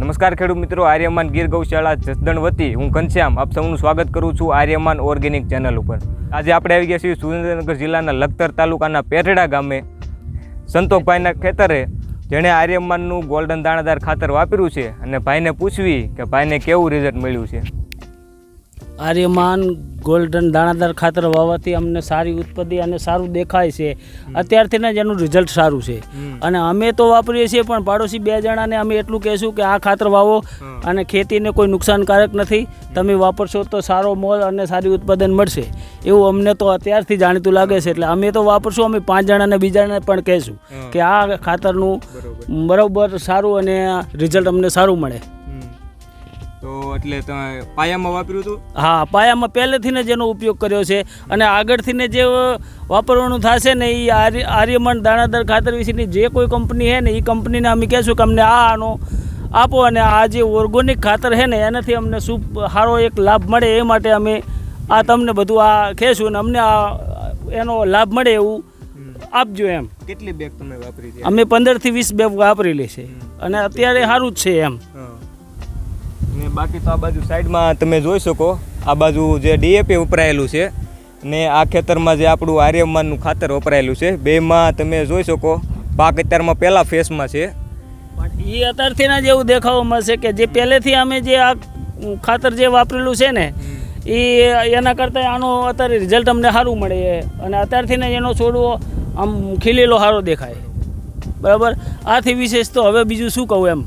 નમસ્કાર ખેડૂત મિત્રો, આર્યમાન ગીર ગૌશાળા જસદણ વતી હું ઘનશ્યામ આપ સૌનું સ્વાગત કરું છું આર્યમાન ઓર્ગેનિક ચેનલ ઉપર। આજે આપણે આવી ગયા છીએ સુરેન્દ્રનગર જિલ્લાના લખતર તાલુકાના પેરડા ગામે સંતોષભાઈના ખેતરે, જેણે આર્યમાનનું ગોલ્ડન દાણાદાર ખાતર વાપર્યું છે અને ભાઈને પૂછવી કે ભાઈને કેવું રિઝલ્ટ મળ્યું છે। આર્યમાન ગોલ્ડન દાણાદાર ખાતર વાવવાથી અમને સારી ઉત્પત્તિ અને સારું દેખાય છે। અત્યારથી જ એનું રિઝલ્ટ સારું છે અને અમે તો વાપરીએ છીએ, પણ પાડોશી 2 જણાને અમે એટલું કહેશું કે આ ખાતર વાવો અને ખેતીને કોઈ નુકસાનકારક નથી, તમે વાપરશો તો સારો મોલ અને સારી ઉત્પાદન મળશે, એવું અમને તો અત્યારથી જાણીતું લાગે છે। એટલે અમે તો વાપરશું, અમે 5 જણાને બીજાને પણ કહેશું કે આ ખાતરનું બરાબર સારું અને રિઝલ્ટ અમને સારું મળે। તો એટલે તમે પાયામાં વાપર્યું હતું? હા, પાયામાં પહેલેથી જ એનો ઉપયોગ કર્યો છે અને આગળથી જે વાપરવાનું થશે ને એ આર્યમાન દાણાદાર ખાતર વિશેની જે કોઈ કંપની છે ને એ કંપનીને અમે કહેશું કે અમને આનો આપો અને આ જે ઓર્ગેનિક ખાતર છે ને એનાથી અમને શું સારો એક લાભ મળે, એ માટે અમે આ તમને બધું આ કહેશું અને અમને આ એનો લાભ મળે એવું આપજો એમ। કેટલી બેગ તમે વાપરી છે? અમે 15 થી 20 બેગ વાપરેલી છે અને અત્યારે સારું જ છે એમ। ને બાકી તો આ બાજુ સાઈડમાં તમે જોઈ શકો, આ બાજુ જે ડીએપી વપરાયેલું છે ને આ ખેતરમાં જે આપણું આર્યમાનનું ખાતર વપરાયેલું છે, બેમાં તમે જોઈ શકો પાક અત્યારમાં પહેલા ફેસમાં છે, પણ એ અત્યારથી જ એવું દેખાવા મળશે કે જે પહેલેથી અમે જે આ ખાતર જે વાપરેલું છે ને એ એના કરતાં આનો અત્યારે રિઝલ્ટ અમને સારું મળે અને અત્યારથી એનો છોડવો આમ ખીલેલો સારો દેખાય, બરાબર। આથી વિશેષ તો હવે બીજું શું કહું એમ।